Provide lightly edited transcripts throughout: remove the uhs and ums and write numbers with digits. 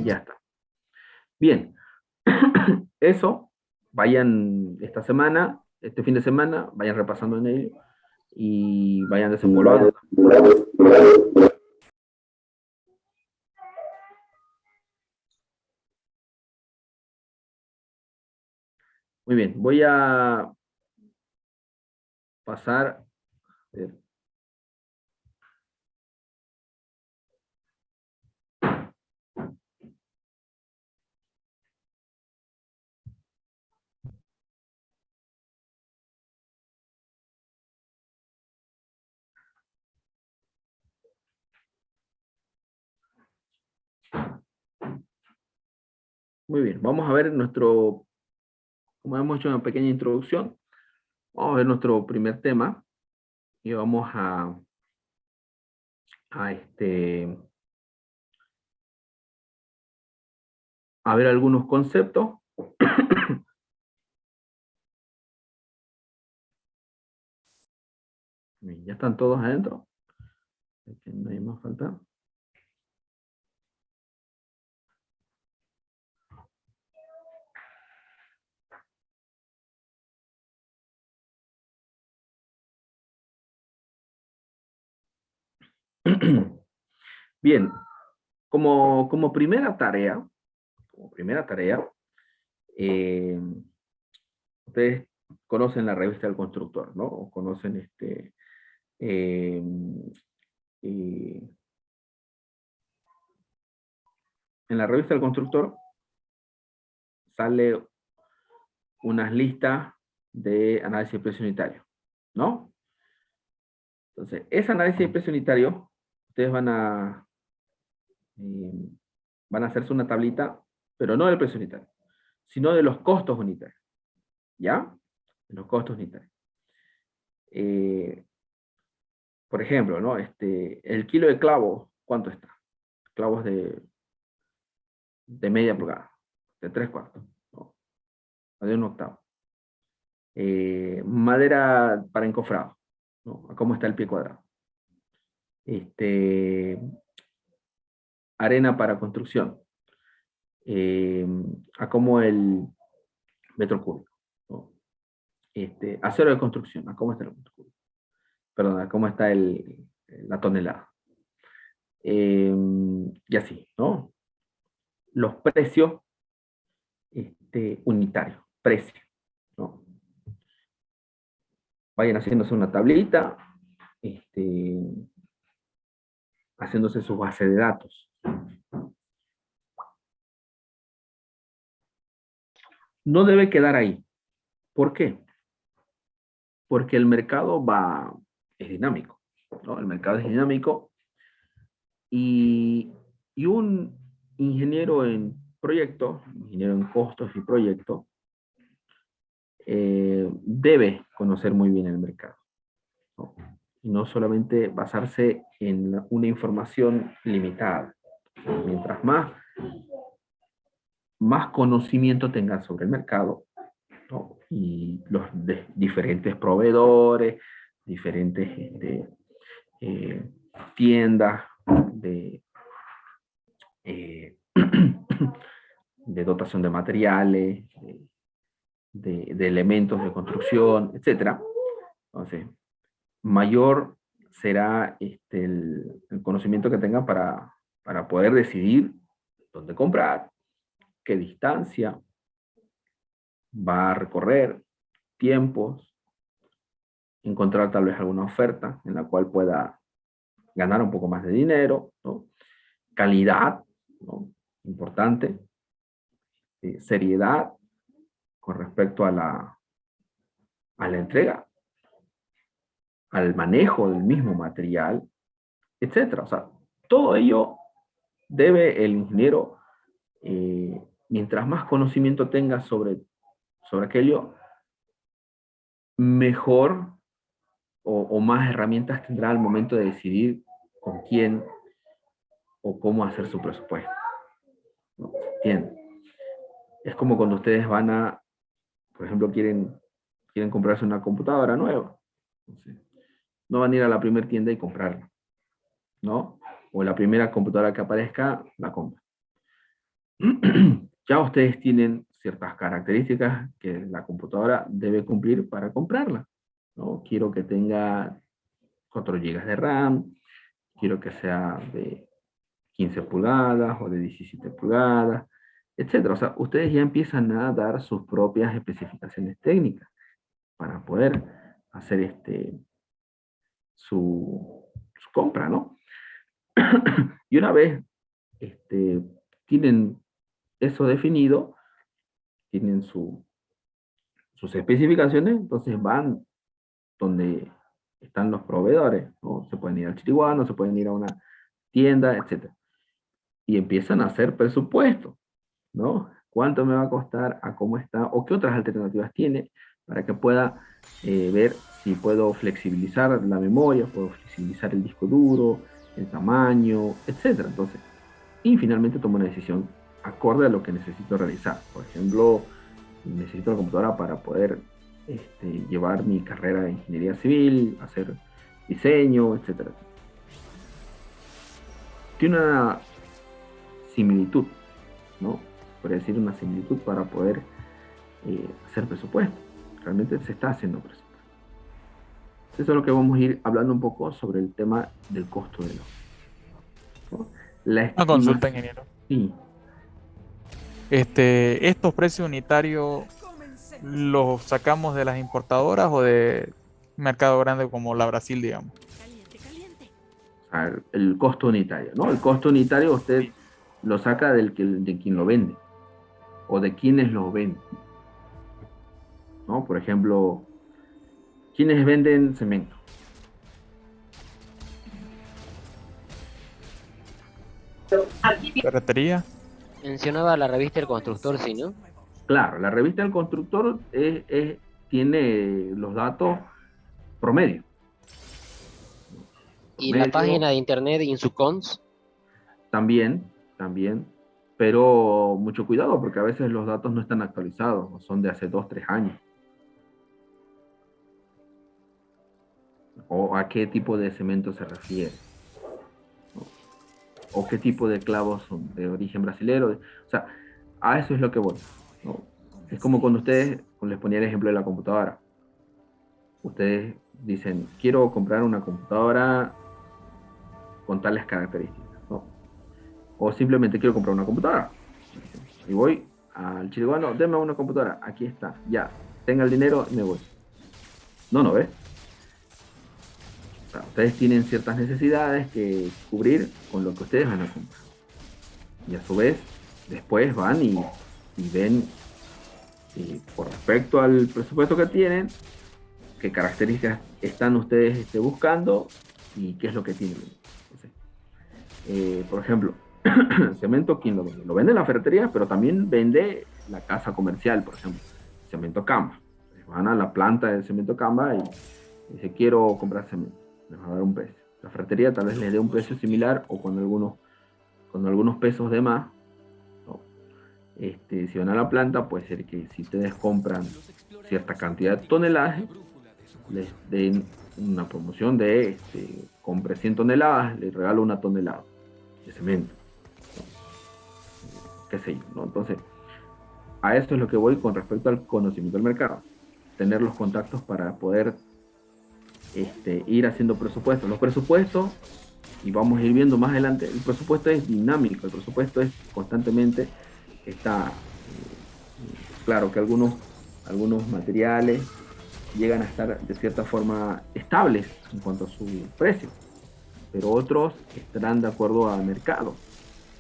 Ya está. Bien. Eso, vayan esta semana, este fin de semana, vayan repasando en ello y vayan desempolvando. Muy bien, voy a pasar. Muy bien, vamos a ver nuestro, como hemos hecho una pequeña introducción, vamos a ver nuestro primer tema y vamos a, a ver algunos conceptos. Bien, ya están todos adentro. No hay más falta. Bien, como primera tarea, eh, ustedes conocen la revista del constructor, ¿no? O conocen eh, eh, en la revista del constructor sale unas listas de análisis de precio unitario, ¿no? Entonces, ese análisis de precio unitario, ustedes eh, van a hacerse una tablita, pero no del precio unitario, sino de los costos unitarios, ¿ya? De los costos unitarios. Por ejemplo, ¿no? El kilo de clavos, ¿cuánto está? Clavos de media pulgada, de 3/4, ¿no? O de 1/8. Madera para encofrado, ¿no? A cómo está el pie cuadrado. Arena para construcción, a cómo el metro cúbico, ¿no? Acero de construcción, a cómo está el metro cúbico. Perdón, a cómo está la tonelada. Y así, ¿no? Los precios unitarios, precios, ¿no? Vayan haciéndose una tablita, haciéndose su base de datos. No debe quedar ahí. ¿Por qué? Porque el mercado es dinámico, ¿no? El mercado es dinámico y un ingeniero en proyectos, ingeniero en costos y proyectos, debe conocer muy bien el mercado, ¿no? Y no solamente basarse en una información limitada. Mientras más conocimiento tenga sobre el mercado, ¿no? Y los diferentes proveedores, diferentes eh, tiendas eh, de dotación de materiales, de elementos de construcción, etcétera. Entonces, mayor será el conocimiento que tengan para poder decidir dónde comprar, qué distancia va a recorrer, tiempos, encontrar tal vez alguna oferta en la cual pueda ganar un poco más de dinero, ¿no? Calidad, ¿no? Importante, seriedad con respecto a la entrega, al manejo del mismo material, etcétera. O sea, todo ello debe el ingeniero, mientras más conocimiento tenga sobre aquello, mejor o más herramientas tendrá al momento de decidir con quién o cómo hacer su presupuesto, ¿no? Bien. Es como cuando ustedes por ejemplo, quieren comprarse una computadora nueva. Entonces, no van a ir a la primera tienda y comprarla, ¿no? o la primera computadora que aparezca, la compran. Ya ustedes tienen ciertas características que la computadora debe cumplir para comprarla, ¿no? Quiero que tenga 4 GB de RAM, quiero que sea de 15 pulgadas o de 17 pulgadas, etcétera. O sea, ustedes ya empiezan a dar sus propias especificaciones técnicas para poder hacer su compra, ¿no? Y una vez tienen eso definido, tienen sus especificaciones, entonces van donde están los proveedores, ¿no? Se pueden ir al chiriguano, se pueden ir a una tienda, etcétera. Y empiezan a hacer presupuestos, ¿no? ¿Cuánto me va a costar? ¿A cómo está? ¿O qué otras alternativas tiene? Para que pueda ver si puedo flexibilizar la memoria, puedo flexibilizar el disco duro, el tamaño, etcétera. Entonces, y finalmente tomo una decisión acorde a lo que necesito realizar. Por ejemplo, necesito la computadora para poder llevar mi carrera de ingeniería civil, hacer diseño, etcétera. Tiene una similitud, ¿no? Por decir una similitud para poder hacer presupuesto. Realmente se está haciendo presupuesto. Eso es lo que vamos a ir hablando un poco sobre el tema del costo de los, ¿no? La Una consulta, estimación. ingeniero. Sí, ¿Estos precios unitarios los sacamos de las importadoras o de mercado grande como la Brasil, digamos? o sea, el costo unitario, ¿no? El costo unitario usted Sí. lo saca de quien lo vende o de quienes lo venden, ¿no? Por ejemplo, ¿quiénes venden cemento? ¿Ferretería? Mencionaba la revista El Constructor, sí, ¿no? Claro, la revista del constructor tiene los datos promedio. Y la Promedio página de internet Insucons, también, también, pero mucho cuidado porque a veces los datos no están actualizados, o son de hace 2, 3 años. O a qué tipo de cemento se refiere, ¿no? O qué tipo de clavos son de origen brasilero. O sea, a eso es lo que voy, ¿no? Es como cuando ustedes, les ponía el ejemplo de la computadora. Ustedes dicen, quiero comprar una computadora con tales características, ¿no? O simplemente quiero comprar una computadora. Y voy al chiriguano, deme una computadora, aquí está, ya, tenga el dinero y me voy. No, no, ¿ves? O sea, ustedes tienen ciertas necesidades que cubrir con lo que ustedes van a comprar. Y a su vez, después van y ven, por respecto al presupuesto que tienen, qué características están ustedes buscando y qué es lo que tienen. Entonces, por ejemplo, cemento, ¿quién lo vende? Lo vende la ferretería, pero también vende la casa comercial, por ejemplo, cemento Camba. Van a la planta del cemento Camba y dice, quiero comprar cemento. Les va a dar un precio. La ferretería tal vez les dé un precio similar o con algunos pesos de más, ¿no? Si van a la planta, puede ser que si ustedes compran cierta cantidad de toneladas, les den una promoción de compre 100 toneladas, les regalo una tonelada de cemento, qué sé yo, ¿no? Entonces, a eso es lo que voy con respecto al conocimiento del mercado. Tener los contactos para poder ir haciendo presupuestos. Los presupuestos, y vamos a ir viendo más adelante, el presupuesto es dinámico, el presupuesto es constantemente, está, claro que algunos materiales llegan a estar de cierta forma estables en cuanto a su precio, pero otros estarán de acuerdo a mercado,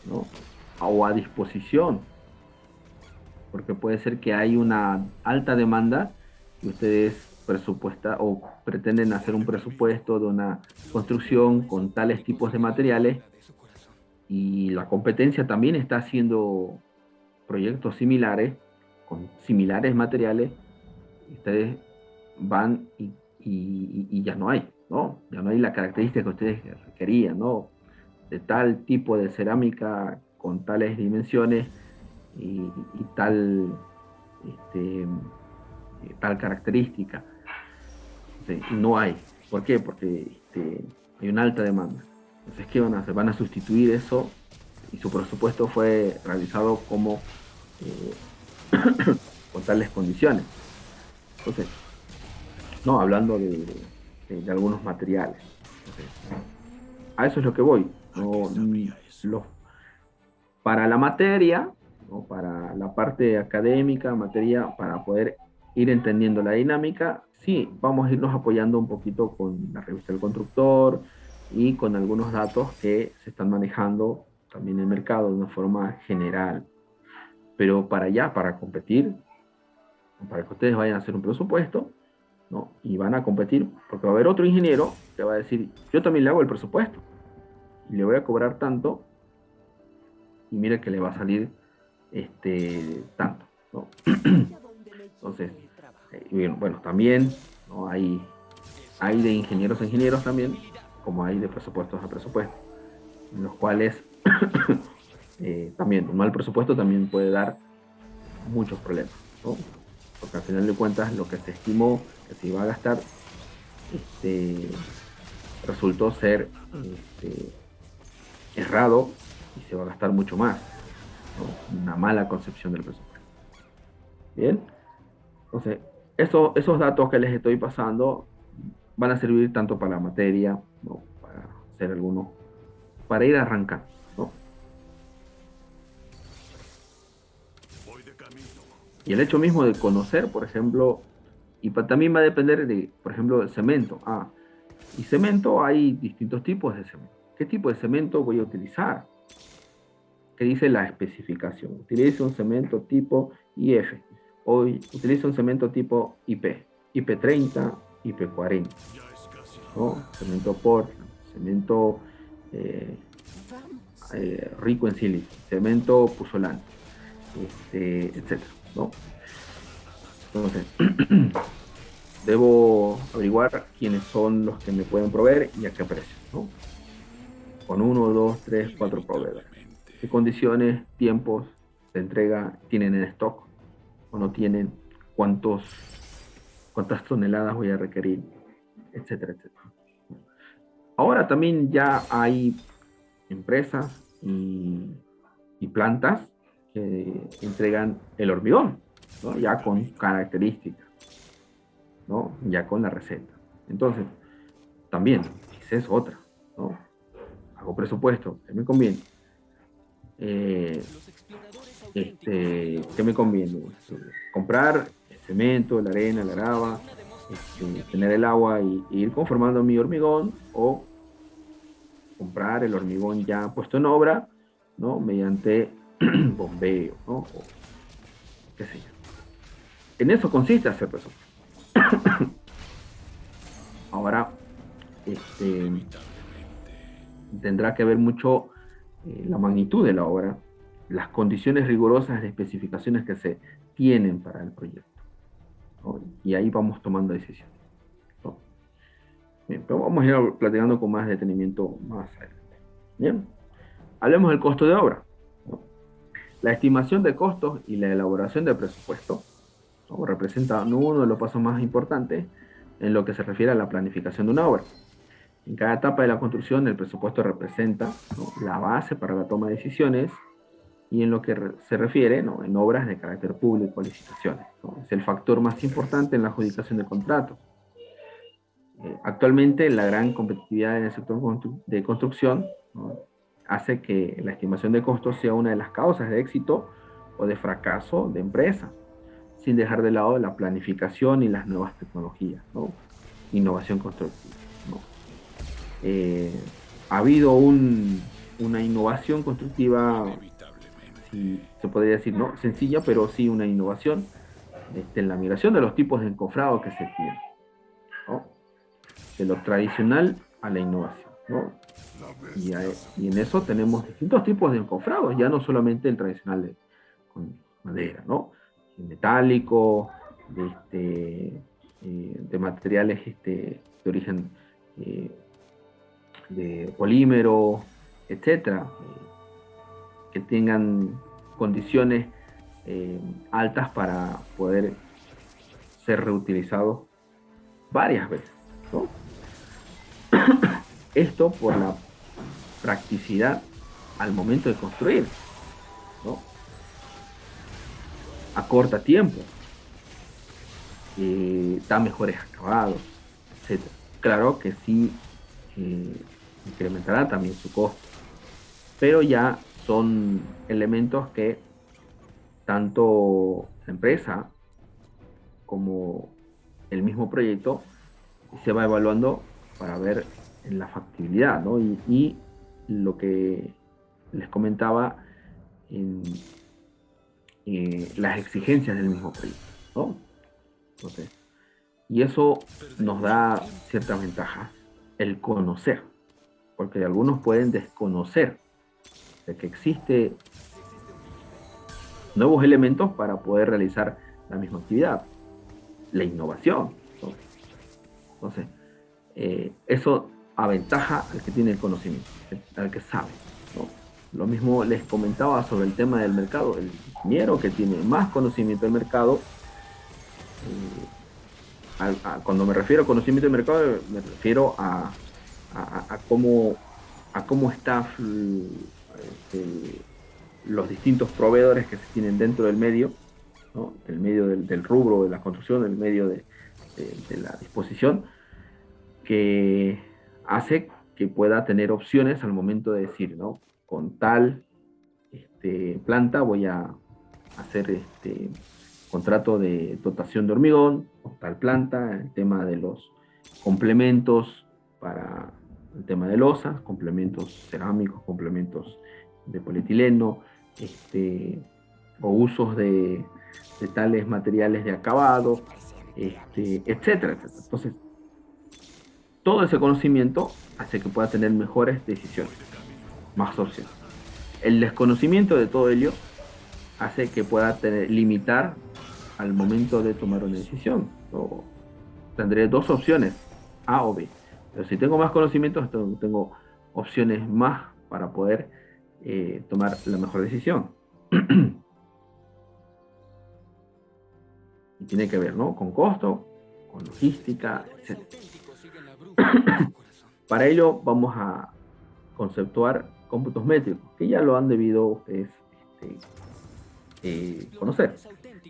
¿no? O a disposición, porque puede ser que hay una alta demanda y ustedes presupuesta o pretenden hacer un presupuesto de una construcción con tales tipos de materiales y la competencia también está haciendo proyectos similares con similares materiales y ustedes van y ya no hay, ¿no? Ya no hay la característica que ustedes requerían, ¿no? De tal tipo de cerámica con tales dimensiones y este, tal característica. Sí, no hay. ¿Por qué? Porque hay una alta demanda. Entonces, ¿qué van a hacer? Van a sustituir eso y su presupuesto fue realizado como con tales condiciones. Entonces, no, hablando de algunos materiales. Entonces, a eso es lo que voy. No, los, para la materia, ¿no? Para la parte académica, materia, para poder ir entendiendo la dinámica, sí, vamos a irnos apoyando un poquito con la revista del constructor y con algunos datos que se están manejando también en el mercado de una forma general. Pero para allá, para competir, para que ustedes vayan a hacer un presupuesto, ¿no? Y van a competir, porque va a haber otro ingeniero que va a decir, yo también le hago el presupuesto y le voy a cobrar tanto y mira que le va a salir tanto, ¿no? Entonces, bueno, también, ¿no? Hay de ingenieros a ingenieros también, como hay de presupuestos a presupuestos, en los cuales también un mal presupuesto también puede dar muchos problemas, ¿no? Porque al final de cuentas lo que se estimó que se iba a gastar resultó ser errado y se va a gastar mucho más, ¿no? Una mala concepción del presupuesto. Bien, entonces esos datos que les estoy pasando van a servir tanto para la materia, ¿no? Para hacer algunos, para ir arrancando, ¿no? Y el hecho mismo de conocer, por ejemplo, y también va a depender de, por ejemplo, del cemento. Y cemento, hay distintos tipos de cemento. ¿Qué tipo de cemento voy a utilizar? ¿Qué dice la especificación? Utiliza un cemento tipo IF. Hoy utiliza un cemento tipo IP. IP30, IP40. ¿No? Cemento Portland, cemento rico en sílice, cemento puzzolano, etc. ¿No? Entonces, debo averiguar quiénes son los que me pueden proveer y a qué precio, ¿no? Con 1, 2, 3, 4 proveedores. ¿Qué condiciones, tiempos de entrega tienen en stock o no tienen? ¿Cuántas toneladas voy a requerir? Etcétera, etcétera. Ahora también ya hay empresas y plantas que entregan el hormigón, ¿no? Ya con características, ¿no? Ya con la receta. Entonces, también, esa es otra, ¿no? Hago presupuesto, ¿qué me conviene? ¿Qué me conviene? Comprar el cemento, la arena, la grava, tener el agua y ir conformando mi hormigón, o comprar el hormigón ya puesto en obra, ¿no? Mediante bombeo, ¿no? O qué sé yo. En eso consiste hacer presupuesto. Ahora, tendrá que ver mucho la magnitud de la obra, las condiciones rigurosas de especificaciones que se tienen para el proyecto, ¿no? Y ahí vamos tomando decisiones, ¿no? Bien, pero vamos a ir platicando con más detenimiento más adelante. Bien, hablemos del costo de obra, ¿no? La estimación de costos y la elaboración del presupuesto, ¿no? Representa uno de los pasos más importantes en lo que se refiere a la planificación de una obra. En cada etapa de la construcción, el presupuesto representa, ¿no? la base para la toma de decisiones, y en lo que se refiere, ¿no? en obras de carácter público, licitaciones, ¿no? Es el factor más importante en la adjudicación de contratos. Actualmente, la gran competitividad en el sector de construcción, ¿no? hace que la estimación de costos sea una de las causas de éxito o de fracaso de empresas, sin dejar de lado la planificación y las nuevas tecnologías, ¿no? Innovación constructiva, ¿no? Ha habido una innovación constructiva, si se podría decir, no sencilla, pero sí una innovación en la migración de los tipos de encofrado que se tienen, ¿no? De lo tradicional a la innovación, ¿no? Y en eso tenemos distintos tipos de encofrados, ya no solamente el tradicional con madera, ¿no? El metálico, de materiales de origen de polímero, etcétera, que tengan condiciones altas para poder ser reutilizados varias veces, ¿no? Esto por la practicidad al momento de construir, ¿no? Acorta tiempo, da mejores acabados, etc. Claro que sí, incrementará también su costo, pero ya son elementos que tanto la empresa como el mismo proyecto se va evaluando para ver en la factibilidad, ¿no? Y lo que les comentaba en las exigencias del mismo proyecto, ¿no? Entonces, y eso nos da ciertas ventajas, el conocer, porque algunos pueden desconocer de que existe nuevos elementos para poder realizar la misma actividad, la innovación, ¿no? Entonces, eso aventaja al que tiene el conocimiento, al que sabe, ¿no? Lo mismo les comentaba sobre el tema del mercado. El ingeniero que tiene más conocimiento del mercado, cuando me refiero a conocimiento del mercado, me refiero a cómo están los distintos proveedores que se tienen dentro del medio, ¿no? Del medio del rubro de la construcción, del medio de la disposición, que hace que pueda tener opciones al momento de decir, ¿no? Con tal planta voy a hacer contrato de dotación de hormigón, con tal planta, el tema de los complementos para el tema de losas, complementos cerámicos, complementos de polietileno, o usos de tales materiales de acabado, etcétera, etcétera. Entonces, todo ese conocimiento hace que pueda tener mejores decisiones, más opciones. El desconocimiento de todo ello hace que pueda limitar al momento de tomar una decisión. Tendré dos opciones, A o B. Pero si tengo más conocimientos, tengo opciones más para poder tomar la mejor decisión. Y tiene que ver, ¿no? Con costo, con logística, etc. Para ello vamos a conceptuar cómputos métricos, que ya lo han debido ustedes conocer,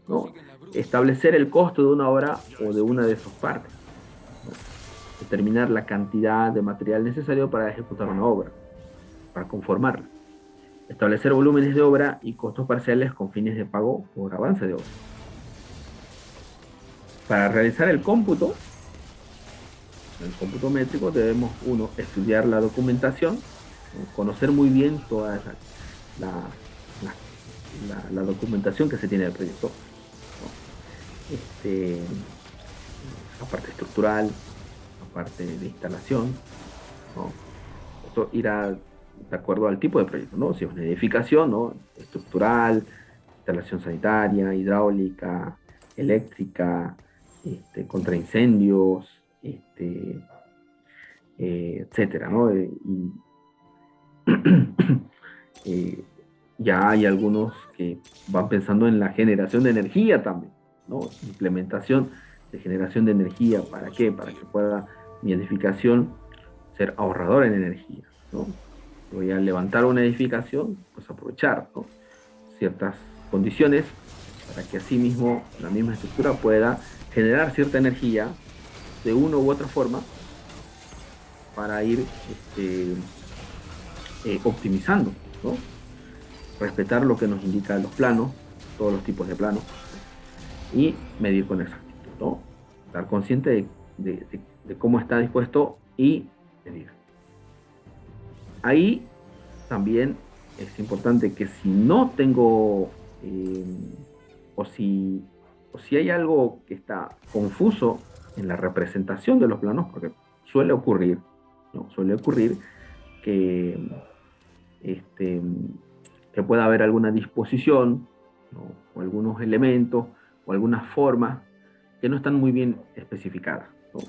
¿no? Establecer el costo de una obra o de una de sus partes, ¿no? Determinar la cantidad de material necesario para ejecutar una obra, para conformarla. Establecer volúmenes de obra y costos parciales con fines de pago por avance de obra. Para realizar el cómputo métrico debemos, uno, estudiar la documentación, ¿no? Conocer muy bien toda la documentación que se tiene del proyecto, ¿no? La parte estructural, la parte de instalación, ¿no? Esto irá de acuerdo al tipo de proyecto, ¿no? Si es una edificación, ¿no? Estructural, instalación sanitaria, hidráulica, eléctrica, contra incendios, etcétera, ¿no? Ya hay algunos que van pensando en la generación de energía también, ¿no? Implementación de generación de energía, ¿para qué? Para que pueda mi edificación ser ahorradora en energía, ¿no? Voy a levantar una edificación, pues aprovechar, ¿no? Ciertas condiciones para que así mismo la misma estructura pueda generar cierta energía de una u otra forma para ir optimizando, ¿no? Respetar lo que nos indican los planos, todos los tipos de planos, y medir con exactitud, ¿no? Estar consciente de cómo está dispuesto y medir. Ahí también es importante que si no tengo, o si hay algo que está confuso en la representación de los planos, porque suele ocurrir, ¿no? Suele ocurrir que que pueda haber alguna disposición, ¿no? O algunos elementos o algunas formas que no están muy bien especificadas, ¿no?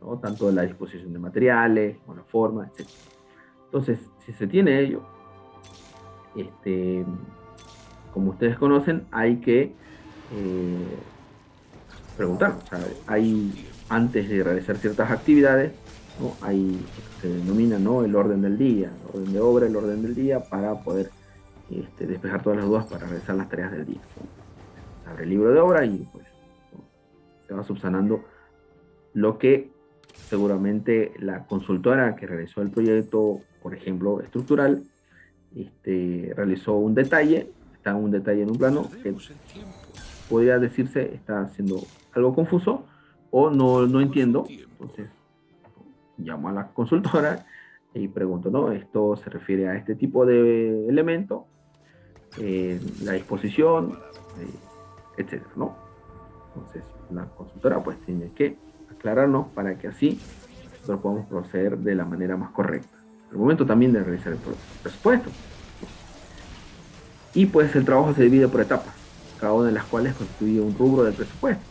¿No? Tanto la disposición de materiales, o la forma, etc. Entonces, si se tiene ello, como ustedes conocen, hay que preguntar. O sea, antes de realizar ciertas actividades, ¿no? Hay, se denomina, ¿no?, el orden del día, el orden de obra, el orden del día, para poder despejar todas las dudas para realizar las tareas del día, ¿no? Se abre el libro de obra y pues, ¿no?, se va subsanando lo que seguramente la consultora que realizó el proyecto, por ejemplo, estructural, realizó un detalle, está un detalle en un plano que podría decirse está siendo algo confuso o no entiendo. Entonces llamo a la consultora y pregunto, ¿no? Esto se refiere a este tipo de elemento, la disposición, etcétera, ¿no? Entonces la consultora pues tiene que aclararnos para que así nosotros podamos proceder de la manera más correcta. Al momento también de realizar el presupuesto. Y pues el trabajo se divide por etapas, cada una de las cuales constituye un rubro del presupuesto.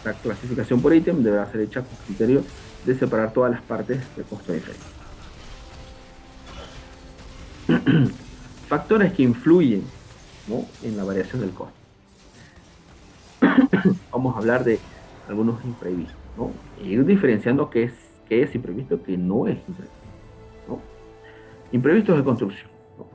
La clasificación por ítem deberá ser hecha con criterio de separar todas las partes de costo de efecto. Factores que influyen, ¿no?, en la variación del costo. Vamos a hablar de algunos imprevistos, ¿no? E ir diferenciando qué es imprevisto, qué no es imprevisto, ¿no? Imprevistos de construcción, ¿no?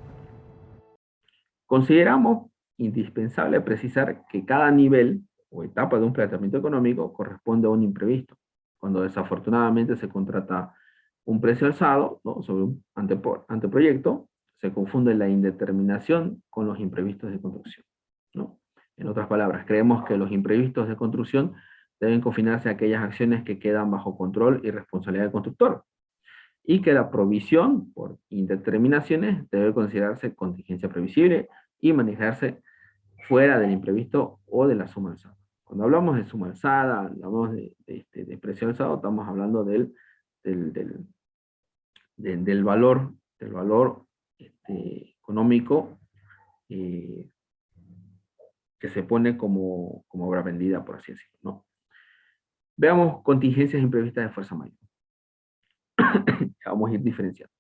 Consideramos indispensable precisar que cada nivel o etapa de un planteamiento económico corresponde a un imprevisto, cuando desafortunadamente se contrata un precio alzado, ¿no?, sobre un anteproyecto, se confunde la indeterminación con los imprevistos de construcción, ¿no? En otras palabras, creemos que los imprevistos de construcción deben confinarse a aquellas acciones que quedan bajo control y responsabilidad del constructor, y que la provisión por indeterminaciones debe considerarse contingencia previsible y manejarse fuera del imprevisto o de la suma alzada. Cuando hablamos de suma alzada, hablamos de precio alzado, estamos hablando del, del, del valor económico eh, que se pone como obra vendida, por así decirlo, ¿no? Veamos contingencias imprevistas de fuerza mayor. Vamos a ir diferenciando.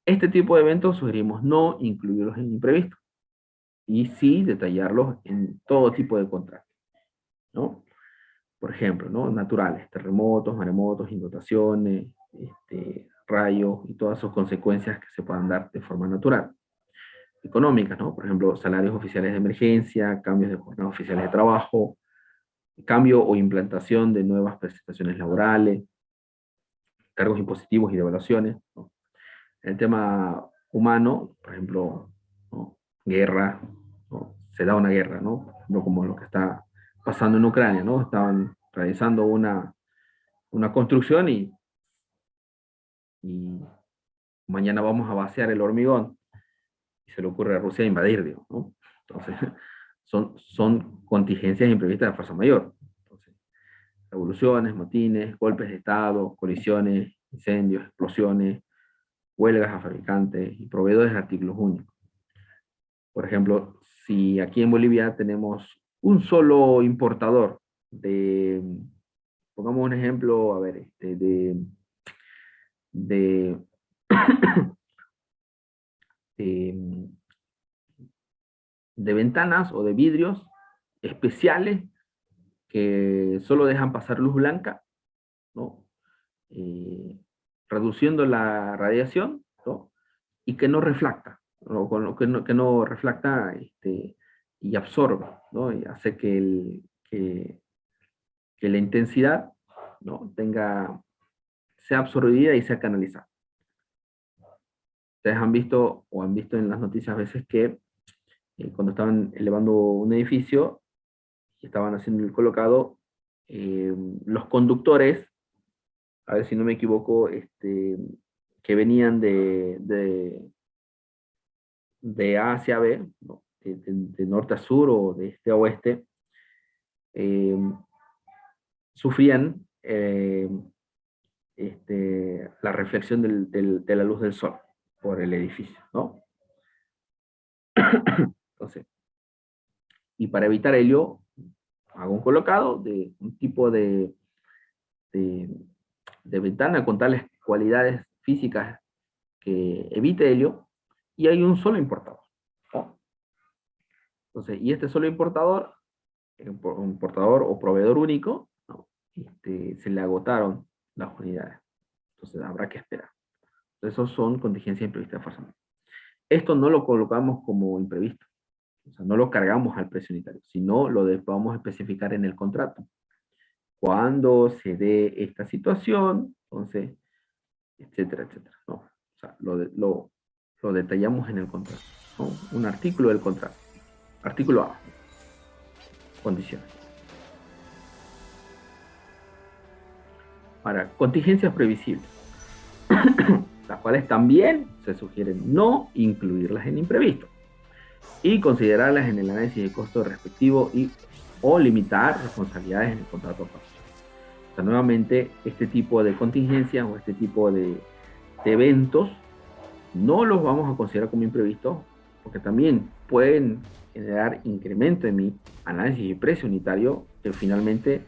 Este tipo de eventos sugerimos no incluirlos en imprevistos y sí detallarlos en todo tipo de contratos, ¿no? Por ejemplo, ¿no?, naturales, terremotos, maremotos, inundaciones, rayos y todas sus consecuencias que se puedan dar de forma natural. Económicas, ¿no? Por ejemplo, salarios oficiales de emergencia, cambios de jornadas oficiales de trabajo, cambio o implantación de nuevas prestaciones laborales, cargos impositivos y devaluaciones, ¿no? En el tema humano, por ejemplo, ¿no?, guerra, ¿no?, se da una guerra, ¿no?, no como lo que está pasando en Ucrania, ¿no? Estaban realizando una construcción y mañana vamos a vaciar el hormigón y se le ocurre a Rusia invadir, digo, ¿no? Entonces, son contingencias imprevistas de fuerza mayor. Entonces, revoluciones, motines, golpes de Estado, colisiones, incendios, explosiones, huelgas a fabricantes y proveedores de artículos únicos. Por ejemplo, si aquí en Bolivia tenemos un solo importador de, pongamos un ejemplo, a ver, de, de, de ventanas o de vidrios especiales que solo dejan pasar luz blanca, ¿no?, reduciendo la radiación, ¿no?, y que no refracta, ¿no?, que no refracta y absorbe, ¿no?, y hace que la intensidad, ¿no?, sea absorbida y sea canalizada. Ustedes han visto o han visto en las noticias a veces que cuando estaban elevando un edificio y estaban haciendo el colocado, los conductores, a ver si no me equivoco, que venían de A hacia B, ¿no?, de norte a sur o de este a oeste, eh, sufrían la reflexión de la luz del sol por el edificio, ¿no? Entonces, y para evitar ello, hago un colocado de un tipo de, de ventana con tales cualidades físicas que evite ello, y hay un solo importador, ¿no? Entonces, y este solo importador, un importador o proveedor único, ¿no?, se le agotaron las unidades. Entonces habrá que esperar. Esos son contingencias imprevistas de fuerza mayor. Esto no lo colocamos como imprevisto. O sea, no lo cargamos al precio unitario, sino vamos a especificar en el contrato. Cuando se dé esta situación, entonces, etcétera, etcétera. No, o sea, lo detallamos en el contrato, ¿no? Un artículo del contrato. Artículo A. Condiciones. Para contingencias previsibles, las cuales también se sugiere no incluirlas en imprevisto y considerarlas en el análisis de costo respectivo o limitar responsabilidades en el contrato. O sea, nuevamente, este tipo de contingencias o este tipo de eventos no los vamos a considerar como imprevistos porque también pueden generar incremento en mi análisis de precio unitario que finalmente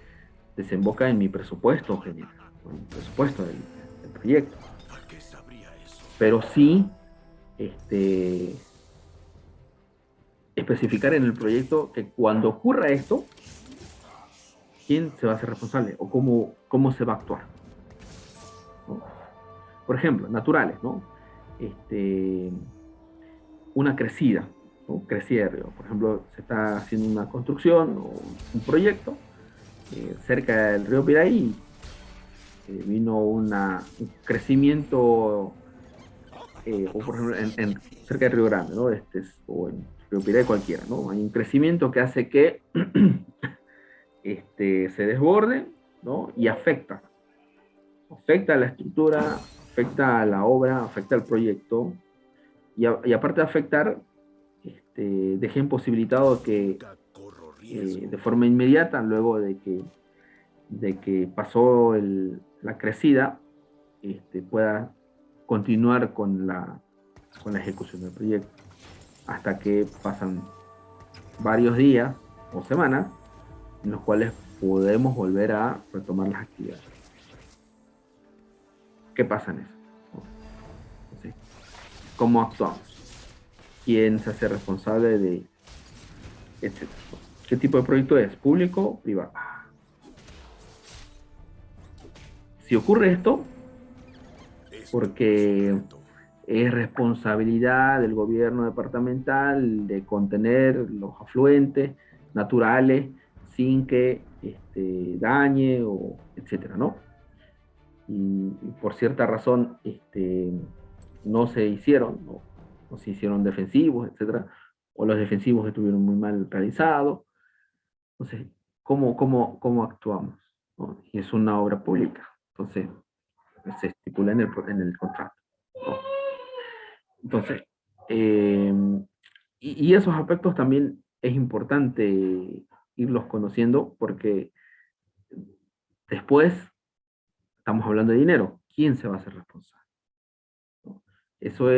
desemboca en mi presupuesto general, en el presupuesto del proyecto. Pero sí, especificar en el proyecto que cuando ocurra esto, quién se va a hacer responsable o cómo se va a actuar, ¿no? Por ejemplo, naturales, ¿no? Una crecida, ¿no? Crecida de río. Por ejemplo, se está haciendo una construcción o un proyecto cerca del río Piraí, vino un crecimiento, o por ejemplo, cerca del Río Grande, ¿no? O en Río Piraí cualquiera, ¿no? Hay un crecimiento que hace que se desborde, ¿no? Y afecta a la estructura, afecta a la obra, afecta al proyecto, y aparte de afectar, deje imposibilitado que de forma inmediata, luego de que pasó la crecida, pueda continuar con la ejecución del proyecto, hasta que pasan varios días o semanas en los cuales podemos volver a retomar las actividades. ¿Qué pasa en eso? Entonces, ¿cómo actuamos? ¿Quién se hace responsable de etcétera? ¿Qué tipo de proyecto es? ¿Público o privado? Si ocurre esto, porque es responsabilidad del gobierno departamental de contener los afluentes naturales sin que dañe o etcétera, ¿no? Y por cierta razón no se hicieron, no se hicieron defensivos, etcétera, o los defensivos estuvieron muy mal realizados. Entonces, ¿cómo actuamos? ¿No? Y es una obra pública, entonces se estipula en el contrato, ¿no? Entonces, y esos aspectos también es importante irlos conociendo porque después estamos hablando de dinero. ¿Quién se va a hacer responsable? ¿No? Eso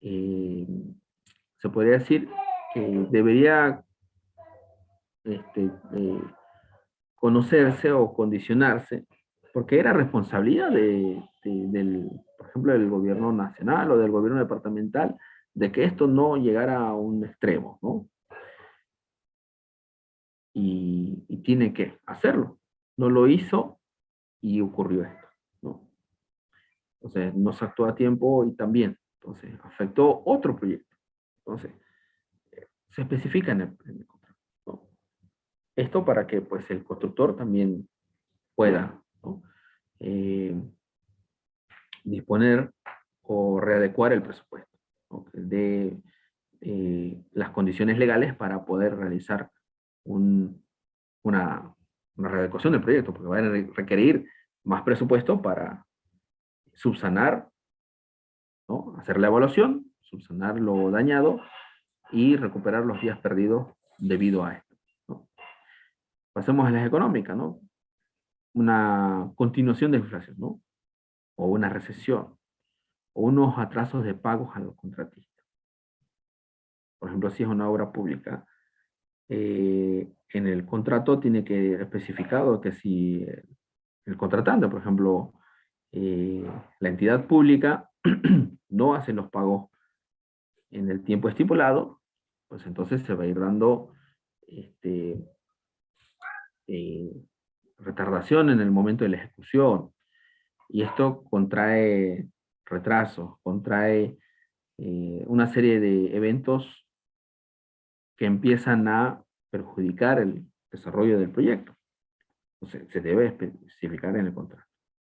se podría decir que debería conocerse o condicionarse, porque era responsabilidad por ejemplo, del gobierno nacional o del gobierno departamental, de que esto no llegara a un extremo, ¿no? Y tiene que hacerlo. No lo hizo y ocurrió esto, ¿no? Entonces, no se actuó a tiempo y también, entonces, afectó otro proyecto. Entonces, se especifica en el contrato, ¿no? Esto para que, pues, el constructor también pueda, ¿no? Disponer o readecuar el presupuesto, ¿no? De las condiciones legales para poder realizar una readecuación del proyecto, porque va a requerir más presupuesto para subsanar, ¿no? Hacer la evaluación, subsanar lo dañado y recuperar los días perdidos debido a esto, ¿no? Pasemos a las económicas, ¿no? Una continuación de inflación, ¿no? O una recesión, o unos atrasos de pagos a los contratistas. Por ejemplo, si es una obra pública, en el contrato tiene que ir especificado que si el contratante, por ejemplo, la entidad pública no hace los pagos en el tiempo estipulado, pues entonces se va a ir dando eh, retardación en el momento de la ejecución, Y esto contrae retrasos, contrae una serie de eventos que empiezan a perjudicar el desarrollo del proyecto. Entonces, se debe especificar en el contrato,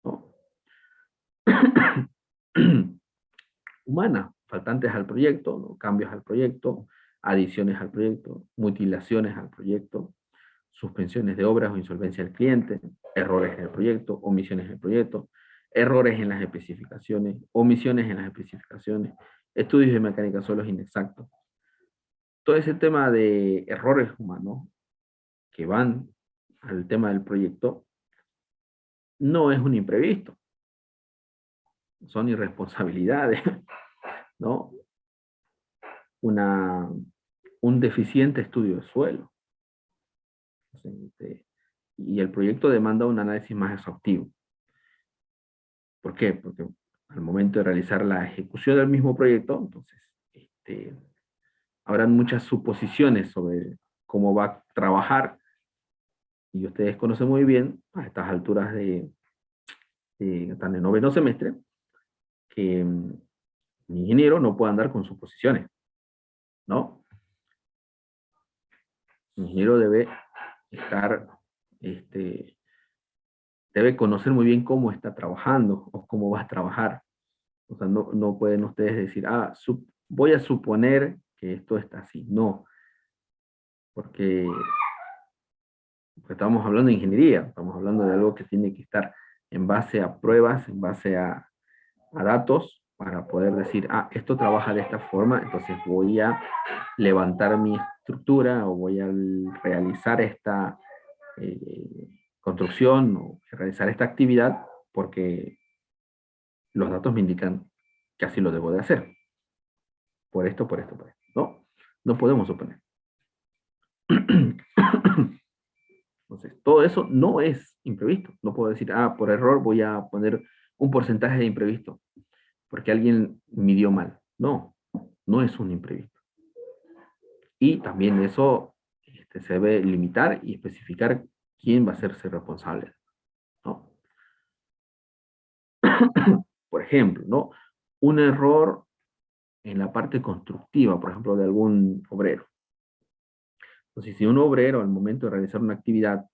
¿no? Humana, faltantes al proyecto, ¿no? Cambios al proyecto, adiciones al proyecto, mutilaciones al proyecto, suspensiones de obras o insolvencia del cliente, errores en el proyecto, omisiones en el proyecto, errores en las especificaciones, omisiones en las especificaciones, estudios de mecánica de suelos inexactos. Todo ese tema de errores humanos que van al tema del proyecto no es un imprevisto, son irresponsabilidades, ¿no? Un deficiente estudio de suelo. Y el proyecto demanda un análisis más exhaustivo. ¿Por qué? Porque al momento de realizar la ejecución del mismo proyecto, entonces, habrán muchas suposiciones sobre cómo va a trabajar, y ustedes conocen muy bien, a estas alturas están en noveno semestre, que un ingeniero no puede andar con suposiciones, ¿no? El ingeniero debe estar, debe conocer muy bien cómo está trabajando o cómo va a trabajar. O sea, no pueden ustedes decir, voy a suponer que esto está así. No, porque estamos hablando de ingeniería, estamos hablando de algo que tiene que estar en base a pruebas, en base a datos, para poder decir, esto trabaja de esta forma, entonces voy a levantar mi estructura o voy a realizar esta construcción o realizar esta actividad porque los datos me indican que así lo debo de hacer. Por esto, por esto, por esto. No, no podemos suponer. Entonces, todo eso no es imprevisto. No puedo decir, por error voy a poner un porcentaje de imprevisto porque alguien midió mal. No, no es un imprevisto. Y también eso se debe limitar y especificar quién va a hacerse responsable, ¿no? Por ejemplo, ¿no? Un error en la parte constructiva, por ejemplo, de algún obrero. Entonces, si un obrero al momento de realizar una actividad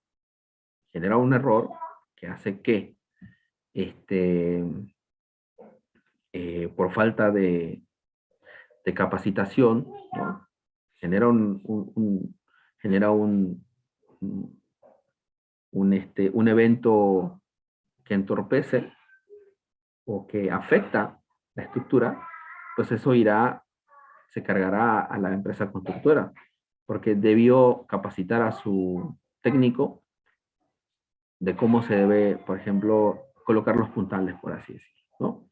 genera un error que hace que, por falta de capacitación, ¿no? Genera genera un evento que entorpece o que afecta la estructura, pues eso se cargará a la empresa constructora, porque debió capacitar a su técnico de cómo se debe, por ejemplo, colocar los puntales, por así decirlo, ¿no?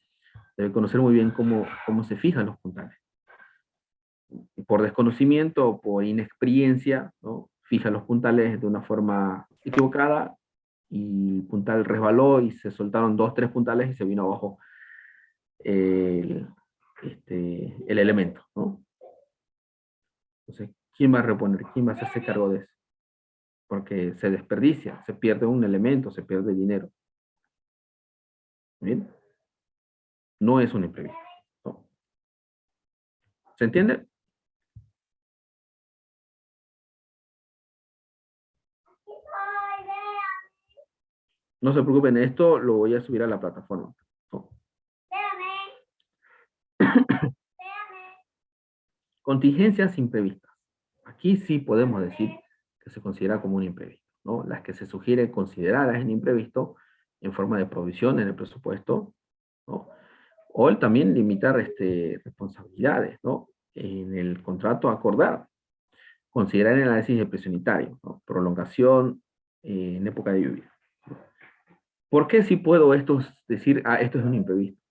Debe conocer muy bien cómo se fijan los puntales. Por desconocimiento o por inexperiencia, ¿no? Fija los puntales de una forma equivocada y el puntal resbaló y se soltaron 2, 3 puntales y se vino abajo el elemento, ¿no? Entonces, ¿quién va a reponer? ¿Quién va a hacerse cargo de eso? Porque se desperdicia, se pierde un elemento, se pierde dinero. ¿Bien? No es un imprevisto, ¿no? ¿Se entiende? No se preocupen, esto lo voy a subir a la plataforma, ¿no? Contingencias imprevistas. Aquí sí podemos decir que se considera como un imprevisto, ¿no? Las que se sugiere consideradas en imprevisto en forma de provisión en el presupuesto, ¿no? O el también limitar responsabilidades, ¿no? En el contrato acordado. Considerar el análisis de presión unitario, ¿no? Prolongación en época de lluvia. ¿Por qué si puedo decir, esto es un imprevisto?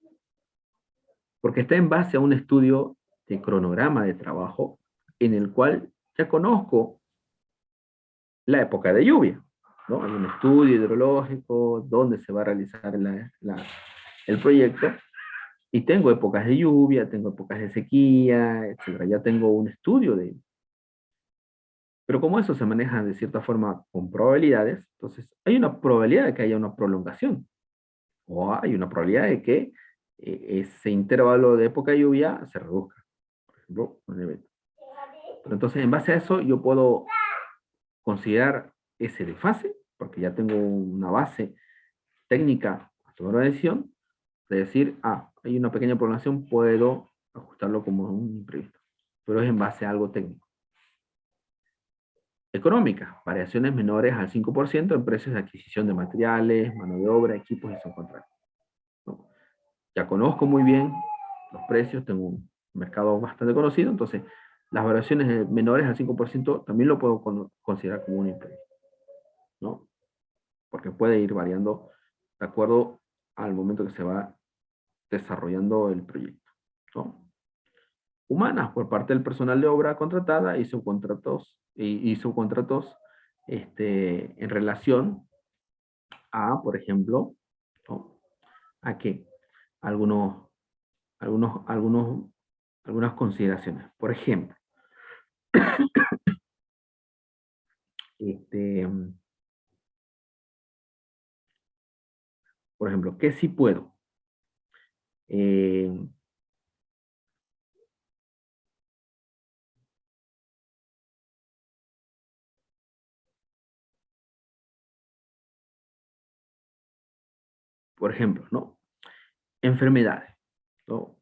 Porque está en base a un estudio de cronograma de trabajo en el cual ya conozco la época de lluvia, ¿no? Hay un estudio hidrológico donde se va a realizar el proyecto y tengo épocas de lluvia, tengo épocas de sequía, etc. Ya tengo un estudio de ello. Pero como eso se maneja de cierta forma con probabilidades, entonces hay una probabilidad de que haya una prolongación. O hay una probabilidad de que ese intervalo de época de lluvia se reduzca, por ejemplo, un evento. Pero entonces, en base a eso, yo puedo considerar ese desfase, porque ya tengo una base técnica a tomar una decisión, de decir, hay una pequeña población, puedo ajustarlo como un imprevisto. Pero es en base a algo técnico. Económica, variaciones menores al 5% en precios de adquisición de materiales, mano de obra, equipos y subcontratos, ¿no? Ya conozco muy bien los precios, tengo un mercado bastante conocido, entonces las variaciones menores al 5% también lo puedo considerar como un imprevisto, ¿no? Porque puede ir variando de acuerdo al momento que se va desarrollando el proyecto, ¿no? Humanas por parte del personal de obra contratada y subcontratos en relación a, por ejemplo, ¿no? ¿A qué? Algunos, algunas consideraciones. Por ejemplo, este, ¿qué sí puedo? Eh, por ejemplo, ¿no? Enfermedades, ¿no?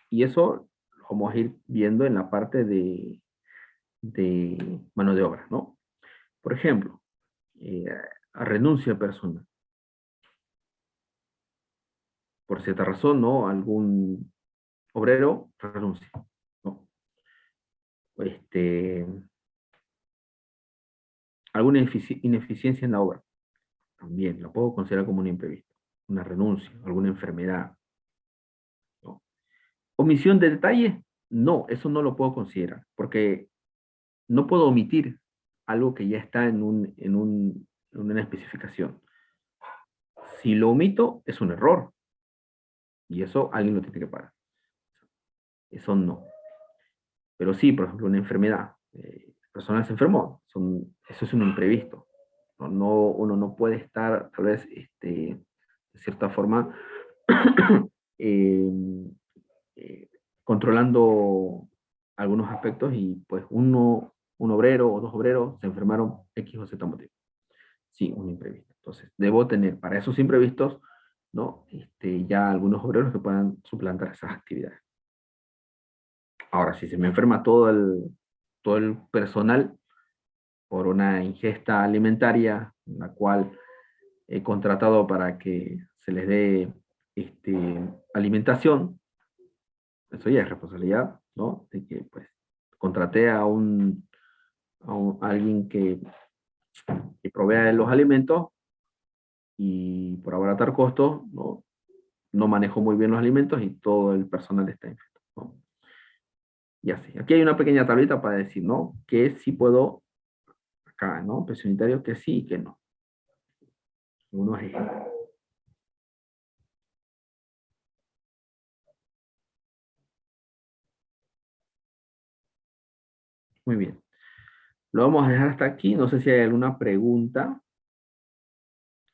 Y eso lo vamos a ir viendo en la parte de mano de obra, ¿no? Por ejemplo, renuncia a personal. Por cierta razón, ¿no? Algún obrero renuncia, ¿no? Este, alguna ineficiencia en la obra, también lo puedo considerar como un imprevisto. Una renuncia, alguna enfermedad, ¿no? Omisión de detalle, no, eso no lo puedo considerar, porque no puedo omitir algo que ya está en una especificación. Si lo omito, es un error, y eso alguien lo tiene que pagar. Eso no. Pero sí, por ejemplo, una enfermedad. Personas se enfermó, eso es un imprevisto. Uno no puede estar, tal vez, de cierta forma, eh, controlando algunos aspectos y pues un obrero o dos obreros se enfermaron X o Z motivo. Sí, un imprevisto. Entonces, debo tener para esos imprevistos, ¿no? Ya algunos obreros que puedan suplantar esas actividades. Ahora, si se me enferma todo el personal por una ingesta alimentaria, la cual he contratado para que se les dé alimentación, eso ya es responsabilidad, ¿no? De que pues contraté a alguien que provea los alimentos y por abaratar costos, no manejó muy bien los alimentos y todo el personal está infectado, ¿no? Y así. Aquí hay una pequeña tablita para decir, ¿no? Que sí puedo, acá, ¿no? Pensión unitario, que sí y que no. Unos ejemplos. Muy bien. Lo vamos a dejar hasta aquí. No sé si hay alguna pregunta.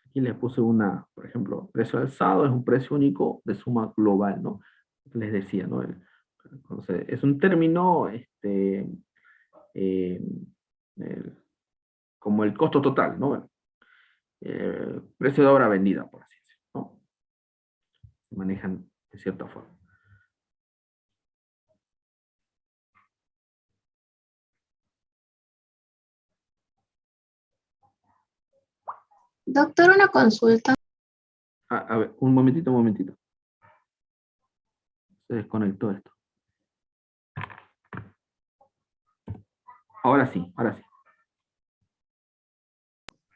Aquí les puse una, por ejemplo, precio alzado es un precio único de suma global, ¿no? Les decía, ¿no? Entonces, es un término eh, el- como el costo total, ¿no? Precio de obra vendida, por así decirlo, ¿no? Se manejan de cierta forma. Doctor, una consulta. A ver, un momentito, un momentito. Se desconectó esto. Ahora sí, ahora sí.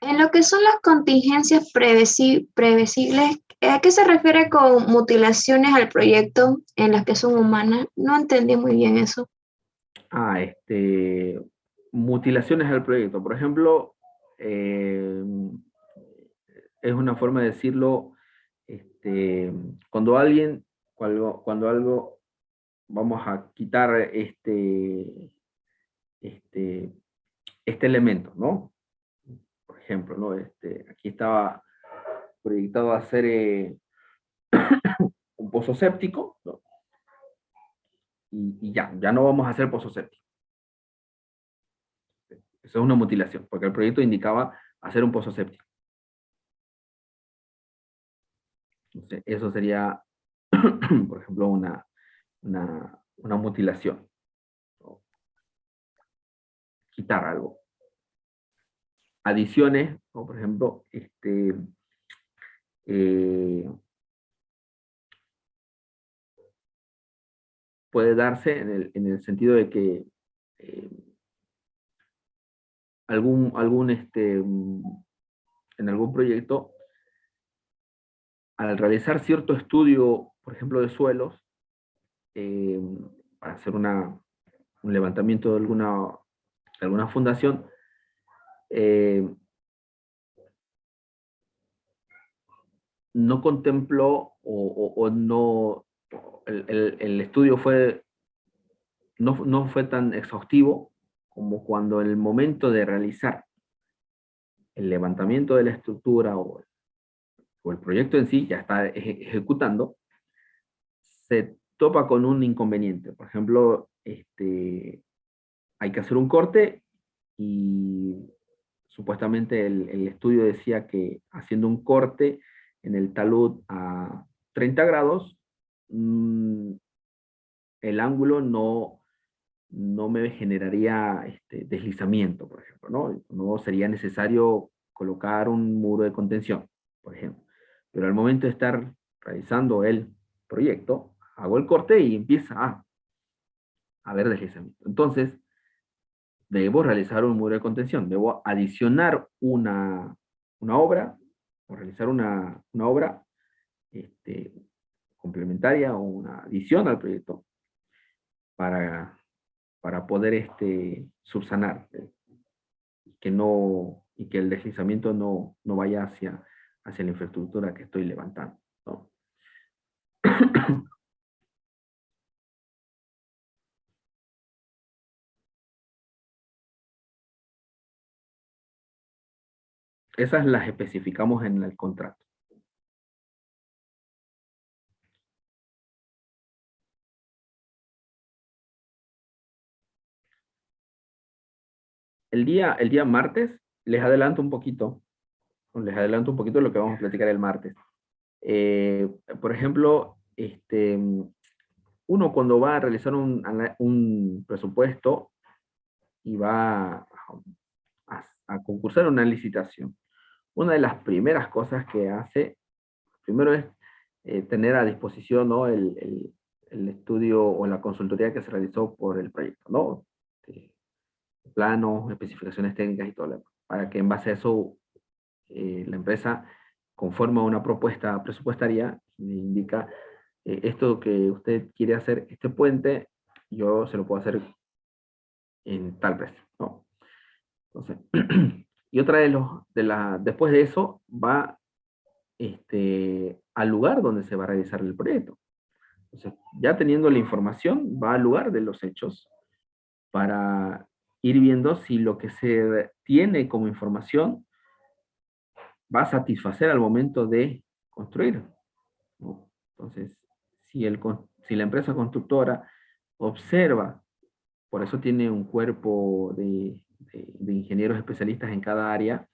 En lo que son las contingencias previsibles, ¿a qué se refiere con mutilaciones al proyecto en las que son humanas? No entendí muy bien eso. Ah, mutilaciones al proyecto. Por ejemplo, eh, es una forma de decirlo, cuando cuando algo vamos a quitar este, este elemento, ¿no? Por ejemplo, ¿no? Aquí estaba proyectado hacer un pozo séptico, ¿no? Y ya no vamos a hacer pozo séptico. Eso es una mutilación, porque el proyecto indicaba hacer un pozo séptico. Entonces, eso sería, por ejemplo, una mutilación, ¿no? Quitar algo. Adiciones, como por ejemplo, puede darse en el sentido de que en algún proyecto, al realizar cierto estudio, por ejemplo, de suelos, eh, para hacer un levantamiento de alguna fundación, no contempló o no, el estudio no fue tan exhaustivo como cuando en el momento de realizar el levantamiento de la estructura o el proyecto en sí ya está ejecutando, se topa con un inconveniente. Por ejemplo, hay que hacer un corte y supuestamente el estudio decía que haciendo un corte en el talud a 30 grados, el ángulo no me generaría deslizamiento, por ejemplo, ¿no? No sería necesario colocar un muro de contención, por ejemplo. Pero al momento de estar realizando el proyecto, hago el corte y empieza a haber deslizamiento. Entonces, debo realizar un muro de contención, debo adicionar una obra, o realizar una obra complementaria o una adición al proyecto para poder subsanar, y que el deslizamiento no vaya hacia la infraestructura que estoy levantando, ¿no? Esas las especificamos en el contrato. El día martes, les adelanto un poquito lo que vamos a platicar el martes. Por ejemplo, uno cuando va a realizar un presupuesto y va a concursar una licitación, una de las primeras cosas que hace, primero es tener a disposición, ¿no?, el estudio o la consultoría que se realizó por el proyecto, ¿no? Planos, especificaciones técnicas y todo lo demás, para que en base a eso la empresa conforma una propuesta presupuestaria y indica esto que usted quiere hacer, este puente, yo se lo puedo hacer en tal precio, ¿no? Entonces, y otra después de eso va al lugar donde se va a realizar el proyecto. Entonces, ya teniendo la información, va al lugar de los hechos para ir viendo si lo que se tiene como información va a satisfacer al momento de construir, ¿no? Entonces, si la empresa constructora observa, por eso tiene un cuerpo de ingenieros especialistas en cada área,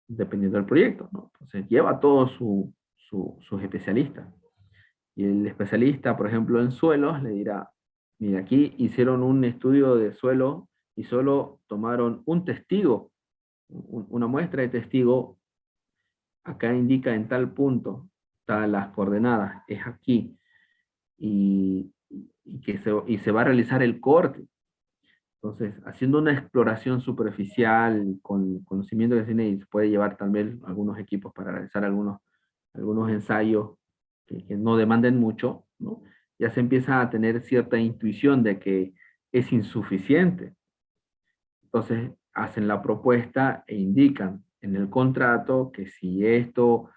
dependiendo del proyecto, ¿no? Entonces, lleva a todos sus especialistas. Y el especialista, por ejemplo, en suelos, le dirá, mira, aquí hicieron un estudio de suelo y solo tomaron un testigo, una muestra de testigo, acá indica en tal punto, están las coordenadas, es aquí, y se va a realizar el corte. Entonces, haciendo una exploración superficial con conocimiento que tiene, y se puede llevar también algunos equipos para realizar algunos ensayos que no demanden mucho, ¿no? Ya se empieza a tener cierta intuición de que es insuficiente. Entonces, hacen la propuesta e indican en el contrato que si esto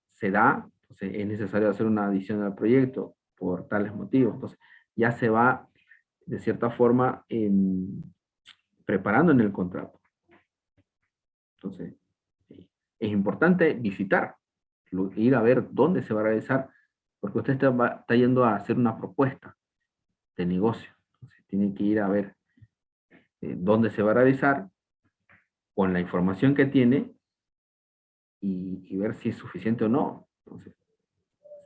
se da, entonces es necesario hacer una adición al proyecto por tales motivos. Entonces, ya se va, de cierta forma, preparando en el contrato. Entonces, es importante visitar, ir a ver dónde se va a realizar, porque usted está yendo a hacer una propuesta de negocio. Entonces, tiene que ir a ver dónde se va a realizar, con la información que tiene, y ver si es suficiente o no. Entonces,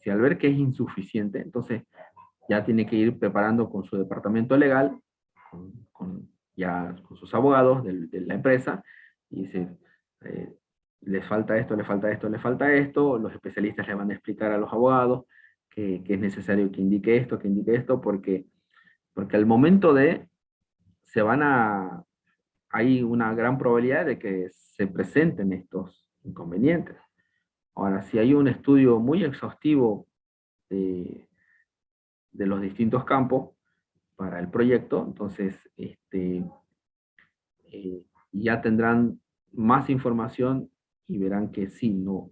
si al ver que es insuficiente, entonces ya tiene que ir preparando con su departamento legal, ya con sus abogados de la empresa, y dice, les falta esto, les falta esto, les falta esto, los especialistas le van a explicar a los abogados que es necesario que indique esto, porque al momento hay una gran probabilidad de que se presenten estos inconvenientes. Ahora, si hay un estudio muy exhaustivo de los distintos campos para el proyecto, entonces ya tendrán más información y verán que sí, no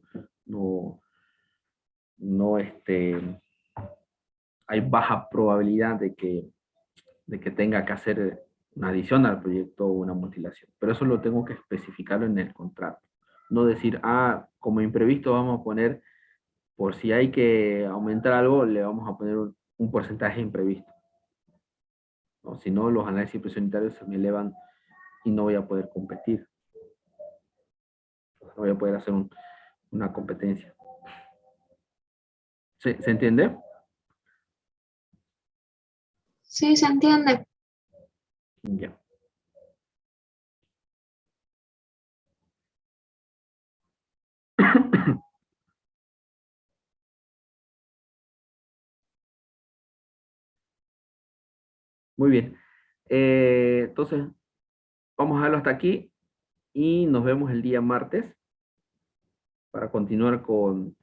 hay baja probabilidad de que tenga que hacer una adición al proyecto o una mutilación. Pero eso lo tengo que especificar en el contrato. No decir, como imprevisto vamos a poner, por si hay que aumentar algo, le vamos a poner un porcentaje imprevisto. ¿No? Si no, los análisis presunitarios se me elevan y no voy a poder competir. No voy a poder hacer una competencia. ¿Se entiende? Sí, se entiende. Ya. Muy bien. Entonces, vamos a dejarlo hasta aquí y nos vemos el día martes para continuar con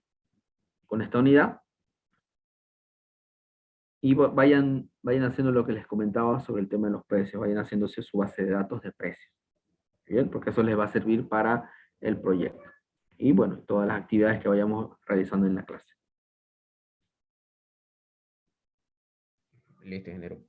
esta unidad. Y vayan haciendo lo que les comentaba sobre el tema de los precios, vayan haciéndose su base de datos de precios. ¿Bien? Porque eso les va a servir para el proyecto. Y bueno, todas las actividades que vayamos realizando en la clase. Listo, ingeniero.